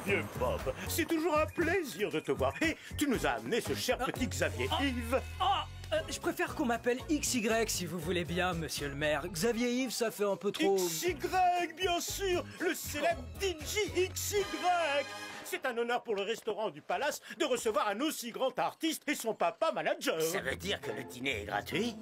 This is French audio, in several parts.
vieux Bob. C'est toujours un plaisir de te voir. Et tu nous as amené ce cher petit Xavier Yves. Je préfère qu'on m'appelle XY si vous voulez bien, monsieur le maire. Xavier Yves, ça fait un peu trop... XY, bien sûr, le célèbre DJ XY. C'est un honneur pour le restaurant du Palace de recevoir un aussi grand artiste et son papa manager. Ça veut dire que le dîner est gratuit?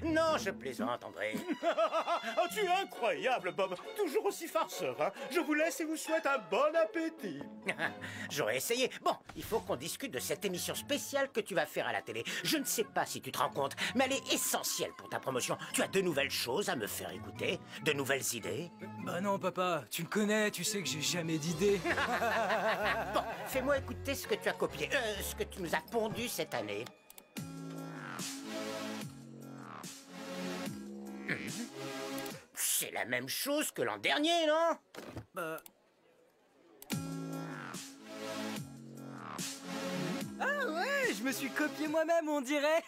Non, je plaisante, André. Oh, tu es incroyable, Bob. Toujours aussi farceur, hein. Je vous laisse et vous souhaite un bon appétit. J'aurais essayé. Bon, il faut qu'on discute de cette émission spéciale que tu vas faire à la télé. Je ne sais pas si tu te rends compte, mais elle est essentielle pour ta promotion. Tu as de nouvelles choses à me faire écouter, de nouvelles idées. Bah non, papa, tu me connais, tu sais que j'ai jamais d'idées. Bon, fais-moi écouter ce que tu as copié, ce que tu nous as pondu cette année. C'est la même chose que l'an dernier, non? Ah ouais, je me suis copié moi-même, on dirait.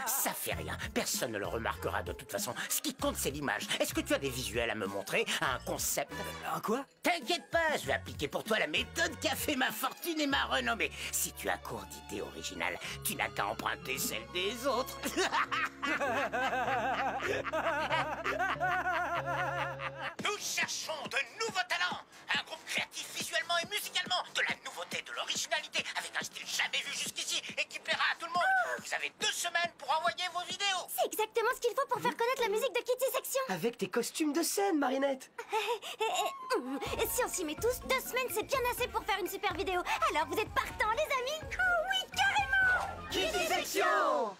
Ça fait rien, personne ne le remarquera de toute façon. Ce qui compte, c'est l'image. Est-ce que tu as des visuels à me montrer? Un concept? Un quoi? T'inquiète pas, je vais appliquer pour toi la méthode qui a fait ma fortune et ma renommée. Si tu as court d'idées originales, tu n'as qu'à emprunter celles des autres. Nous cherchons de nouveaux talents. Un groupe créatif visuellement et musicalement. De la nouveauté, de l'originalité, avec un style jamais vu jusqu'ici et qui plaira à tout le monde. Vous avez 2 semaines pour envoyer vos vidéos. C'est exactement ce qu'il faut pour faire connaître la musique de Kitty Section. Avec tes costumes de scène, Marinette. Si on s'y met tous, 2 semaines, c'est bien assez pour faire une super vidéo. Alors vous êtes partants, les amis? Oh oui, carrément! Kitty Section!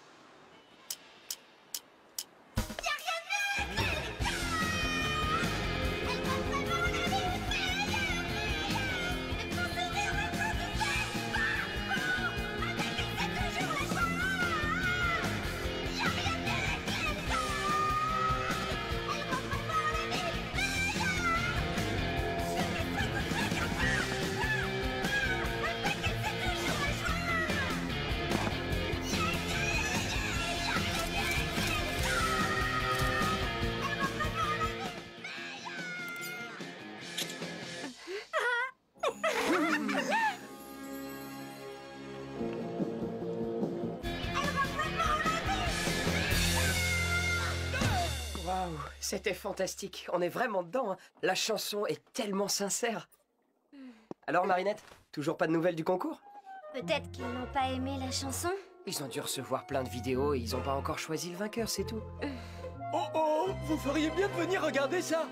Waouh, c'était fantastique. On est vraiment dedans, hein. La chanson est tellement sincère. Alors, Marinette, toujours pas de nouvelles du concours? Peut-être qu'ils n'ont pas aimé la chanson? Ils ont dû recevoir plein de vidéos et ils ont pas encore choisi le vainqueur, c'est tout. Oh oh, vous feriez bien de venir regarder ça.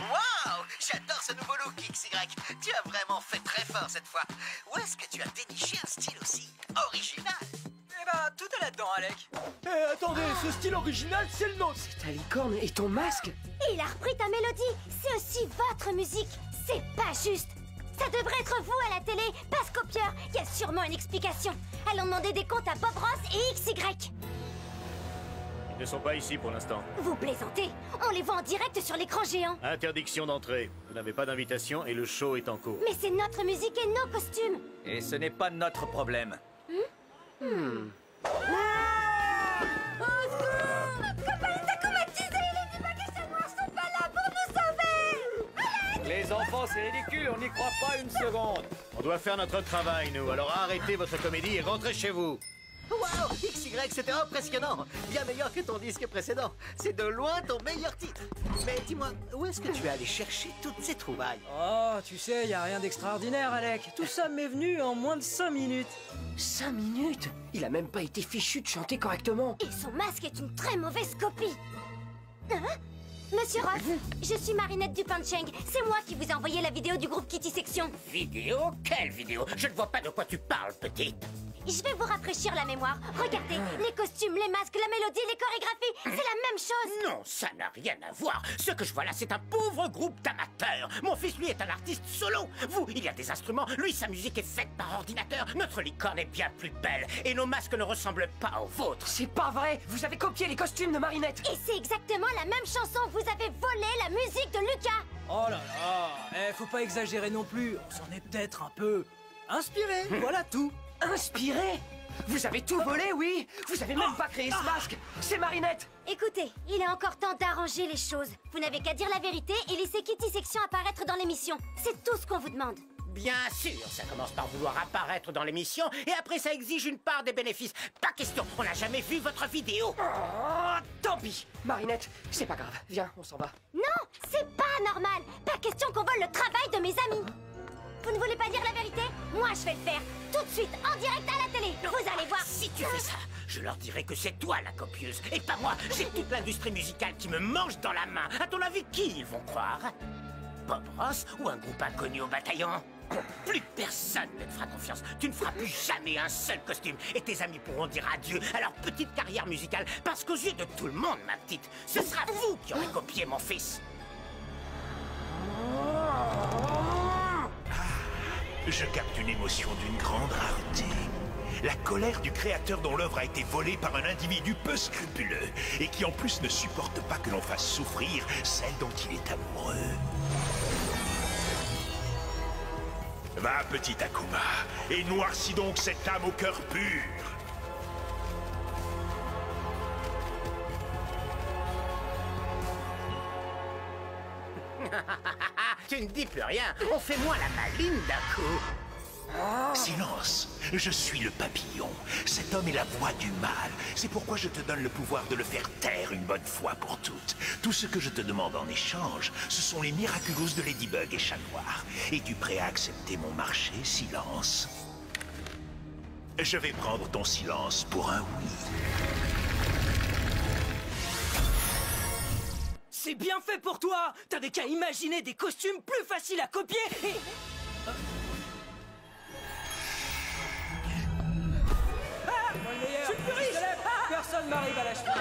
Waouh, j'adore ce nouveau look, XY. Tu as vraiment fait très fort cette fois. Où est-ce que tu as déniché un style aussi original? Eh ben, tout est là-dedans, Alec. Eh, attendez, ce style original, c'est le nôtre. C'est ta licorne et ton masque. Il a repris ta mélodie. C'est aussi votre musique. C'est pas juste. Ça devrait être vous à la télé, pas Scopieur. Il y a sûrement une explication. Allons demander des comptes à Bob Ross et XY. Ils ne sont pas ici pour l'instant. Vous plaisantez? On les voit en direct sur l'écran géant. Interdiction d'entrée. Vous n'avez pas d'invitation et le show est en cours. Mais c'est notre musique et nos costumes. Et ce n'est pas notre problème. Les enfants, c'est ridicule, on n'y croit pas une seconde. On doit faire notre travail, nous. Alors arrêtez votre comédie et rentrez chez vous. Waouh, XY, c'était impressionnant. Bien meilleur que ton disque précédent. C'est de loin ton meilleur titre. Mais dis-moi, où est-ce que tu es allé chercher toutes ces trouvailles? Oh, tu sais, y a rien d'extraordinaire, Alec. Tout ça m'est venu en moins de 5 minutes. 5 minutes? Il a même pas été fichu de chanter correctement. Et son masque est une très mauvaise copie. Hein? Monsieur Ross, je suis Marinette du Punching. C'est moi qui vous ai envoyé la vidéo du groupe Kitty Section. Vidéo? Quelle vidéo? Je ne vois pas de quoi tu parles, petite. Je vais vous rafraîchir la mémoire. Regardez, les costumes, les masques, la mélodie, les chorégraphies, c'est la même chose. Non, ça n'a rien à voir. Ce que je vois là, c'est un pauvre groupe d'amateurs. Mon fils, lui, est un artiste solo. Vous, il y a des instruments. Lui, sa musique est faite par ordinateur. Notre licorne est bien plus belle. Et nos masques ne ressemblent pas aux vôtres. C'est pas vrai. Vous avez copié les costumes de Marinette. Et c'est exactement la même chanson. Vous avez volé la musique de Lucas. Oh là là, faut pas exagérer non plus, on s'en est peut-être un peu inspiré, voilà tout. Inspiré? Vous avez tout volé, oui? Vous avez même pas créé ce masque! C'est Marinette! Écoutez, il est encore temps d'arranger les choses. Vous n'avez qu'à dire la vérité et laisser Kitty Section apparaître dans l'émission. C'est tout ce qu'on vous demande. Bien sûr, ça commence par vouloir apparaître dans l'émission et après ça exige une part des bénéfices. Pas question, on n'a jamais vu votre vidéo. Oh, tant pis! Marinette, c'est pas grave. Viens, on s'en va. Non, c'est pas normal. Pas question qu'on vole le travail de mes amis. Vous ne voulez pas dire la vérité? Moi, je vais le faire. Tout de suite, en direct à la télé. Vous allez voir. Si tu fais ça, je leur dirai que c'est toi la copieuse et pas moi. J'ai toute l'industrie musicale qui me mange dans la main. À ton avis, qui ils vont croire? Bob Ross ou un groupe inconnu au bataillon? Plus personne ne te fera confiance. Tu ne feras plus jamais un seul costume et tes amis pourront dire adieu à leur petite carrière musicale parce qu'aux yeux de tout le monde, ma petite, ce sera vous qui aurez copié mon fils. Je capte une émotion d'une grande rareté. La colère du créateur dont l'œuvre a été volée par un individu peu scrupuleux et qui en plus ne supporte pas que l'on fasse souffrir celle dont il est amoureux. Va, petit Akuma, et noircis donc cette âme au cœur pur. Tu ne dis plus rien. On fait moins la maline d'un coup. Silence, je suis le papillon. Cet homme est la voix du mal. C'est pourquoi je te donne le pouvoir de le faire taire une bonne fois pour toutes. Tout ce que je te demande en échange, ce sont les miraculous de Ladybug et Chat Noir. Es-tu prêt à accepter mon marché, Silence? Je vais prendre ton silence pour un oui. C'est bien fait pour toi. T'avais qu'à imaginer des costumes plus faciles à copier et... Moi le meilleur. Je suis le plus riche. Personne m'arrive à la cheville.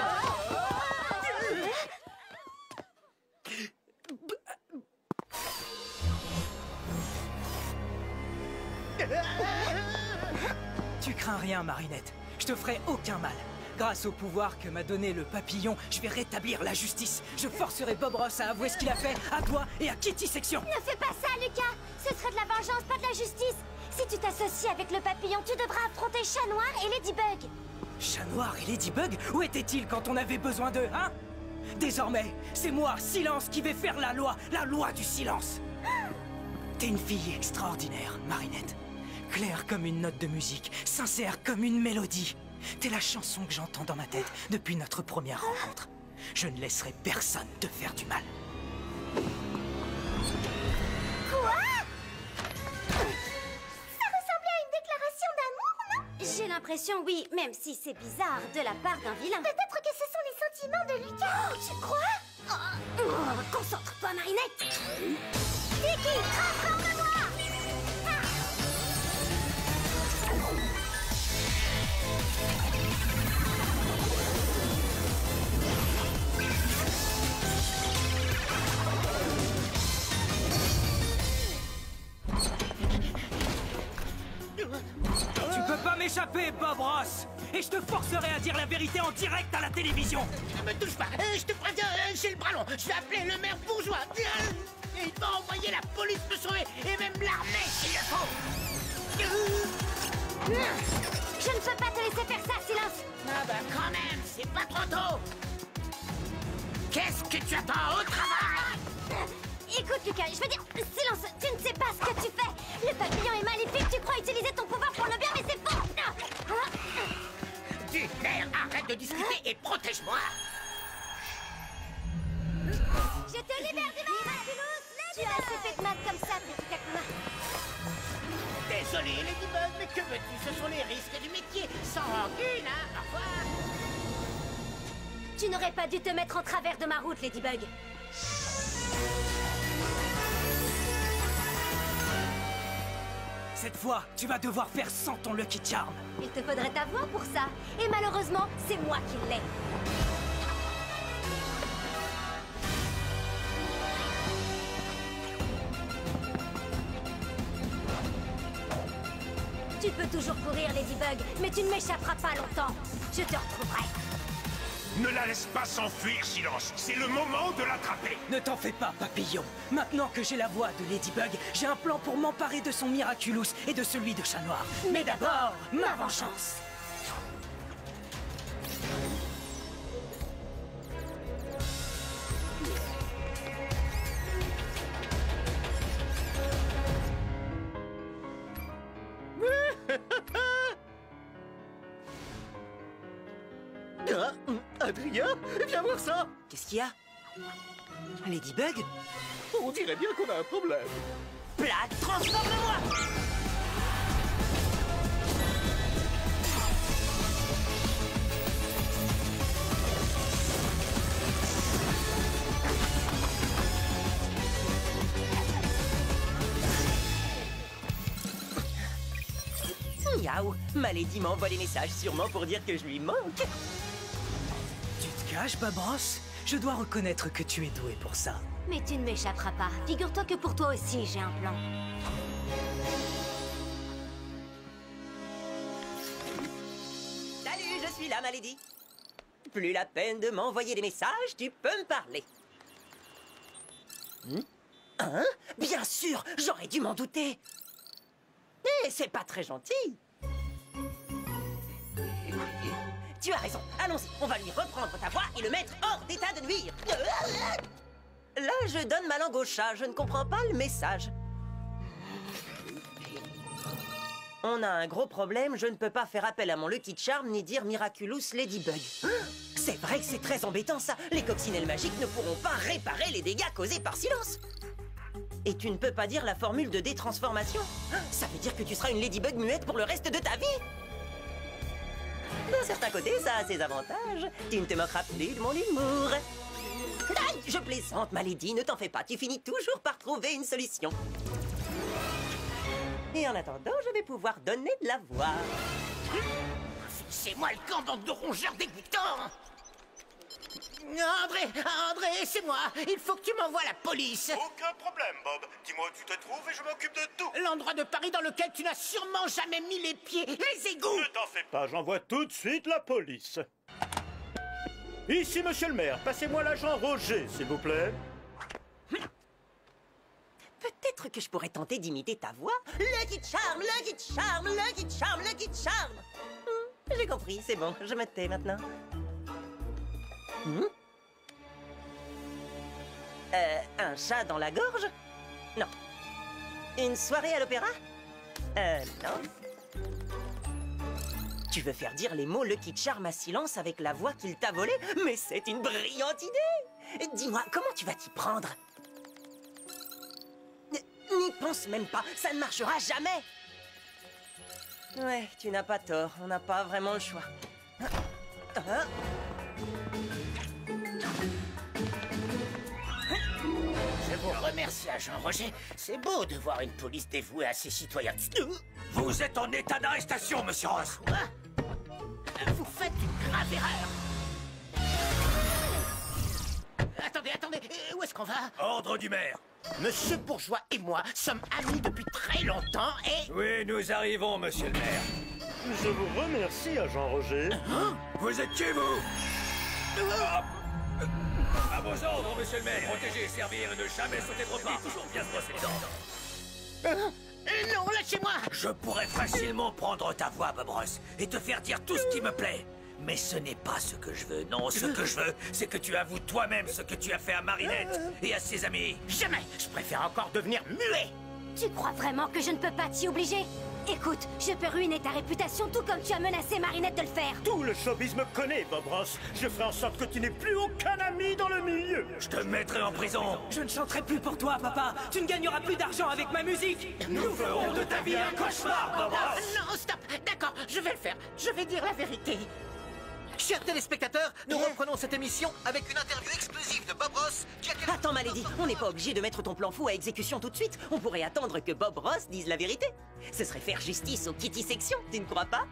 Tu crains rien, Marinette. Je te ferai aucun mal. Grâce au pouvoir que m'a donné le papillon, je vais rétablir la justice. Je forcerai Bob Ross à avouer ce qu'il a fait à toi et à Kitty Section. Ne fais pas ça, Lucas. Ce serait de la vengeance, pas de la justice. Si tu t'associes avec le papillon, tu devras affronter Chat Noir et Ladybug. Chat Noir et Ladybug, où étaient-ils quand on avait besoin d'eux, hein? Désormais, c'est moi, Silence, qui vais faire la loi du silence. T'es une fille extraordinaire, Marinette. Claire comme une note de musique, sincère comme une mélodie. T'es la chanson que j'entends dans ma tête depuis notre première rencontre. Je ne laisserai personne te faire du mal. Quoi? Ça ressemblait à une déclaration d'amour, non? J'ai l'impression, oui, même si c'est bizarre de la part d'un vilain. Peut-être que ce sont les sentiments de Lucas. Tu crois? Concentre-toi, Marinette. Tiki, transforme-moi! Tu peux pas m'échapper, Bob Ross! Et je te forcerai à dire la vérité en direct à la télévision! Ne me touche pas, je te préviens, j'ai le bras long. Je vais appeler le maire bourgeois. Et il va envoyer la police me sauver et même l'armée s'il le faut. Je ne peux pas te laisser faire ça, Silence. Ah bah quand même, c'est pas trop tôt. Qu'est-ce que tu attends au travail? Écoute, Lucas, je veux dire, Silence, tu ne sais pas ce que tu fais. Le papillon est maléfique, tu crois utiliser ton pouvoir pour le bien, mais c'est faux. Du nerf, arrête de discuter et protège-moi. Je te libère du mal, tu as assez fait de mal comme ça, petit Akuma. Désolé, Ladybug, mais que veux-tu? Ce sont les risques du métier. Sans rancune, hein? Au revoir. Tu n'aurais pas dû te mettre en travers de ma route, Ladybug. Cette fois, tu vas devoir faire sans ton Lucky Charm. Il te faudrait ta voix pour ça. Et malheureusement, c'est moi qui l'ai. Tu peux toujours courir, Ladybug, mais tu ne m'échapperas pas longtemps. Je te retrouverai. Ne la laisse pas s'enfuir, Silence. C'est le moment de l'attraper. Ne t'en fais pas, papillon. Maintenant que j'ai la voix de Ladybug, j'ai un plan pour m'emparer de son Miraculous et de celui de Chat Noir. Mais d'abord, ma vengeance. Adrien, viens voir ça. Qu'est-ce qu'il y a? Ladybug? On dirait bien qu'on a un problème. Plaque, transforme-moi! Miaou, ma Lady m'envoie des messages sûrement pour dire que je lui manque. Tu te caches, Bobros? Je dois reconnaître que tu es doué pour ça. Mais tu ne m'échapperas pas. Figure-toi que pour toi aussi, j'ai un plan. Salut, je suis là, ma Lady. Plus la peine de m'envoyer des messages, tu peux me parler. Hein? Bien sûr, j'aurais dû m'en douter. Mais c'est pas très gentil. Tu as raison, allons-y, on va lui reprendre ta voix et le mettre hors d'état de nuire. Là, je donne ma langue au chat, je ne comprends pas le message. On a un gros problème, je ne peux pas faire appel à mon Lucky Charm ni dire Miraculous Ladybug. C'est vrai que c'est très embêtant ça, les coccinelles magiques ne pourront pas réparer les dégâts causés par Silence. Et tu ne peux pas dire la formule de détransformation? Ça veut dire que tu seras une Ladybug muette pour le reste de ta vie? D'un certain côté, ça a ses avantages. Tu ne te moqueras plus de mon humour. Aïe, je plaisante, ma Lady, ne t'en fais pas. Tu finis toujours par trouver une solution. Et en attendant, je vais pouvoir donner de la voix. C'est moi le camp, bande de rongeurs dégoûtants. André, c'est moi. Il faut que tu m'envoies la police. Aucun problème, Bob. Dis-moi où tu te trouves et je m'occupe de tout. L'endroit de Paris dans lequel tu n'as sûrement jamais mis les pieds. Les égouts. Ne t'en fais pas, j'envoie tout de suite la police. Ici, monsieur le maire, passez-moi l'agent Roger, s'il vous plaît. Peut-être que je pourrais tenter d'imiter ta voix. Lucky Charm, Lucky Charm, Lucky Charm, Lucky Charm. J'ai compris, c'est bon, je me tais maintenant. Un chat dans la gorge? Non. Une soirée à l'opéra? Non. Tu veux faire dire les mots Lucky Charm à Silence avec la voix qu'il t'a volée? Mais c'est une brillante idée! Dis-moi, comment tu vas t'y prendre? N'y pense même pas, ça ne marchera jamais! Ouais, tu n'as pas tort, on n'a pas vraiment le choix. Je vous remercie, agent Roger. C'est beau de voir une police dévouée à ses citoyens. Vous êtes en état d'arrestation, monsieur Ross. Quoi? Vous faites une grave erreur. Attendez, où est-ce qu'on va? Ordre du maire. Monsieur Bourgeois et moi sommes amis depuis très longtemps et... Oui, nous arrivons, monsieur le maire. Je vous remercie, agent Roger. Vous êtes qui, vous? À vos ordres, monsieur le maire. Protéger, servir et ne jamais sauter trop pas. Toujours bien se brosser les dents. Non, lâchez-moi! Je pourrais facilement prendre ta voix, Bob Ross, et te faire dire tout ce qui me plaît. Mais ce n'est pas ce que je veux. Non, ce que je veux, c'est que tu avoues toi-même ce que tu as fait à Marinette et à ses amis. Jamais! Je préfère encore devenir muet! Tu crois vraiment que je ne peux pas t'y obliger? Écoute, je peux ruiner ta réputation tout comme tu as menacé Marinette de le faire. Tout le showbiz me connaît, Bob Ross. Je ferai en sorte que tu n'aies plus aucun ami dans le milieu. Je te mettrai en prison. Je ne chanterai plus pour toi, papa. Tu ne gagneras plus d'argent avec ma musique. Nous ferons de ta vie un cauchemar, Bob Ross. Non, stop! D'accord, je vais le faire. Je vais dire la vérité. Chers téléspectateurs, nous reprenons cette émission avec une interview exclusive de Bob Ross qui a... Attends, ma Lady, on n'est pas obligé de mettre ton plan fou à exécution tout de suite. On pourrait attendre que Bob Ross dise la vérité. Ce serait faire justice aux Kitty Section, tu ne crois pas?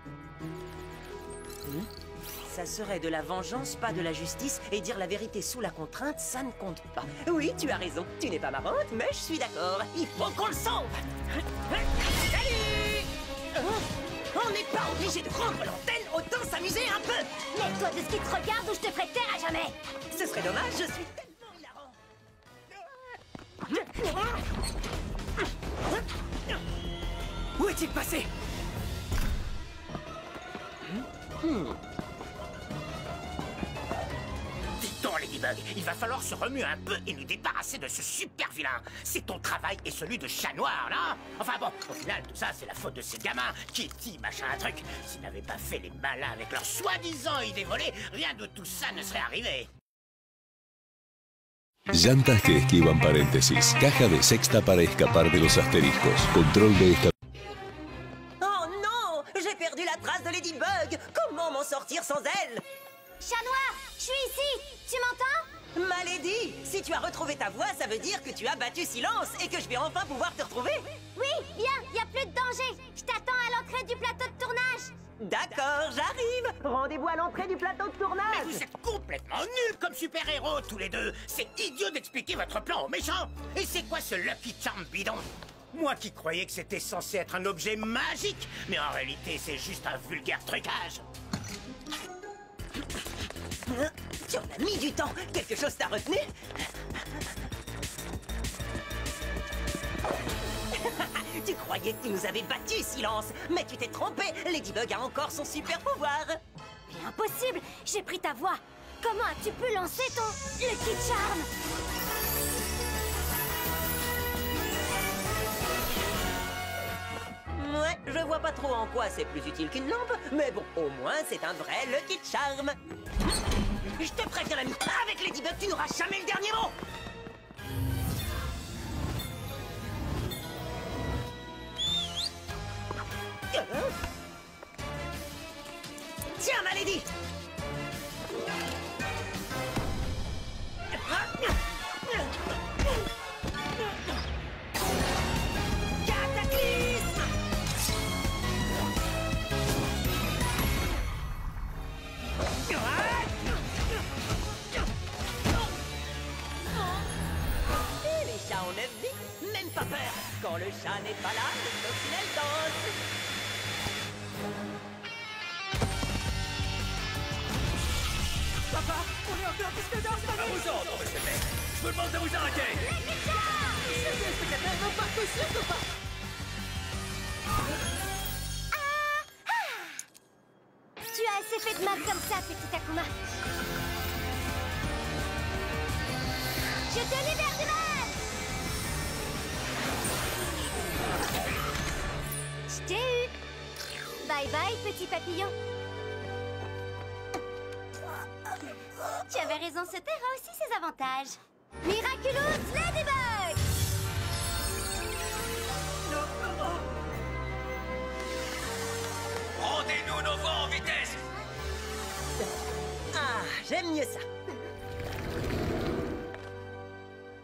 Ça serait de la vengeance, pas de la justice, et dire la vérité sous la contrainte, ça ne compte pas. Oui, tu as raison, tu n'es pas marrante, mais je suis d'accord. Il faut qu'on le sauve. Salut! On n'est pas obligé de prendre l'antenne, autant s'amuser un peu. Mets-toi de ce qui te regarde ou je te ferai taire à jamais. Ce serait dommage, je suis tellement hilarant. Où est-il passé? Dis donc, Ladybug, il va falloir se remuer un peu et nous débarrasser de ce super vilain. C'est ton travail et celui de chat noir, là. Enfin bon, au final, tout ça, c'est la faute de ces gamins. Kitty, machin, un truc. S'ils n'avaient pas fait les malins avec leurs soi-disant idées volées, rien de tout ça ne serait arrivé. Llantas que esquivan paréntesis, caja de sexta para escapar de los asteriscos, control de esta... Oh non, j'ai perdu la trace de Ladybug. Comment m'en sortir sans elle? Chat noir, je suis ici. Tu m'entends? Malady, si tu as retrouvé ta voix, ça veut dire que tu as battu Silence et que je vais enfin pouvoir te retrouver. Oui, bien, y a plus de danger. Je t'attends à l'entrée du plateau de tournage. D'accord, j'arrive. Rendez-vous à l'entrée du plateau de tournage. Mais vous êtes complètement nuls comme super-héros, tous les deux. C'est idiot d'expliquer votre plan aux méchants. Et c'est quoi ce Lucky Charm bidon? Moi qui croyais que c'était censé être un objet magique, mais en réalité, c'est juste un vulgaire trucage. Tu en as mis du temps. Quelque chose t'a retenu? Tu croyais que tu nous avais battu, Silence, mais tu t'es trompé. Ladybug a encore son super pouvoir. Mais impossible, j'ai pris ta voix. Comment as-tu pu lancer ton Lucky Charm? Ouais, je vois pas trop en quoi c'est plus utile qu'une lampe, mais bon, au moins c'est un vrai Lucky Charm. Je te préviens, l'ami, avec Ladybug, tu n'auras jamais le dernier mot. Tiens, Malady. Cataclysme. Et les chats ont 9 vies, même pas peur. Quand le chat n'est pas là, le coccinelle danse. Papa, on est encore plus que dans ce À vos ordres, monsieur le maire. Je vous demande de vous arrêter. Les spectateurs n'ont pas reçu, papa. Tu as assez fait de mal comme ça, petit Akuma. Je te libère du mal. Je t'ai eu. Bye bye, petit papillon. Tu avais raison, ce terre a aussi ses avantages. Miraculous Ladybug! Rendez-nous nos voix en vitesse. Ah, j'aime mieux ça.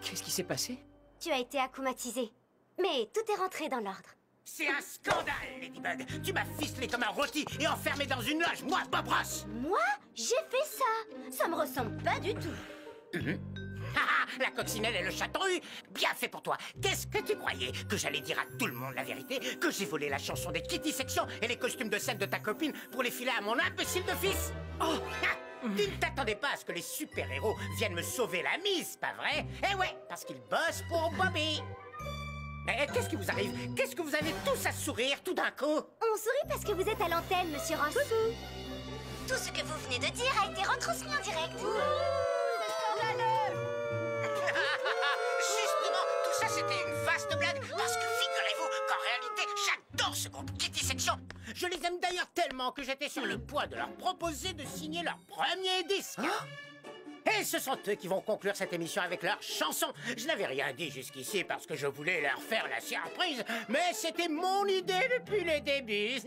Qu'est-ce qui s'est passé? Tu as été akumatisé. Mais tout est rentré dans l'ordre. C'est un scandale, Ladybug. Tu m'as ficelé comme un rôti et enfermé dans une loge, moi, Bob Ross. Moi, j'ai fait ça. Ça me ressemble pas du tout. La coccinelle et le chatru, bien fait pour toi. Qu'est-ce que tu croyais? Que j'allais dire à tout le monde la vérité? Que j'ai volé la chanson des Kitty Sections et les costumes de scène de ta copine pour les filer à mon imbécile de fils? Oh, tu ne t'attendais pas à ce que les super-héros viennent me sauver la mise, pas vrai? Eh ouais, parce qu'ils bossent pour Bobby. Mais qu'est-ce qui vous arrive? Qu'est-ce que vous avez tous à sourire tout d'un coup? On sourit parce que vous êtes à l'antenne, monsieur Ross. Tout ce que vous venez de dire a été retransmis en direct. Justement, tout ça c'était une vaste blague parce que figurez-vous qu'en réalité, j'adore ce groupe Kitty Section. Je les aime d'ailleurs tellement que j'étais sur le point de leur proposer de signer leur premier disque. Et ce sont eux qui vont conclure cette émission avec leur chanson. Je n'avais rien dit jusqu'ici parce que je voulais leur faire la surprise, mais c'était mon idée depuis le début.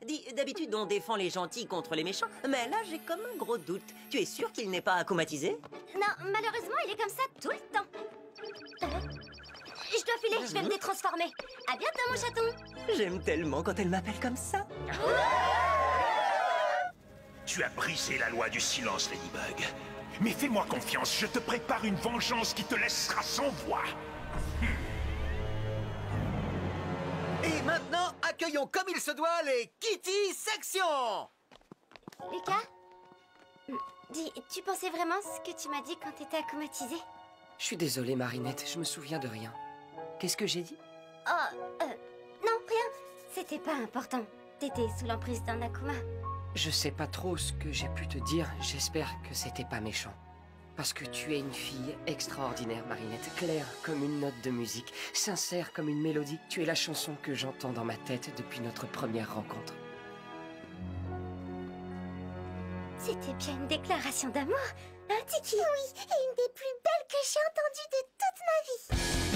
Dis, d'habitude on défend les gentils contre les méchants, mais là j'ai comme un gros doute. Tu es sûr qu'il n'est pas akumatisé? Non, malheureusement, il est comme ça tout le temps. Je dois filer, je vais me détransformer. À bientôt, mon chaton. J'aime tellement quand elle m'appelle comme ça. Tu as brisé la loi du silence, Ladybug. Mais fais-moi confiance, je te prépare une vengeance qui te laissera sans voix. Et maintenant, accueillons comme il se doit les Kitty Sections. Lucas? Dis, tu pensais vraiment ce que tu m'as dit quand t'étais acomatisée? Je suis désolée, Marinette, je me souviens de rien. Qu'est-ce que j'ai dit? Oh, non, rien. C'était pas important. T'étais sous l'emprise d'un akuma. Je sais pas trop ce que j'ai pu te dire. J'espère que c'était pas méchant. Parce que tu es une fille extraordinaire, Marinette. Claire comme une note de musique, sincère comme une mélodie. Tu es la chanson que j'entends dans ma tête depuis notre première rencontre. C'était bien une déclaration d'amour, hein, Tiki? Oui, et une des plus belles que j'ai entendues de toute ma vie.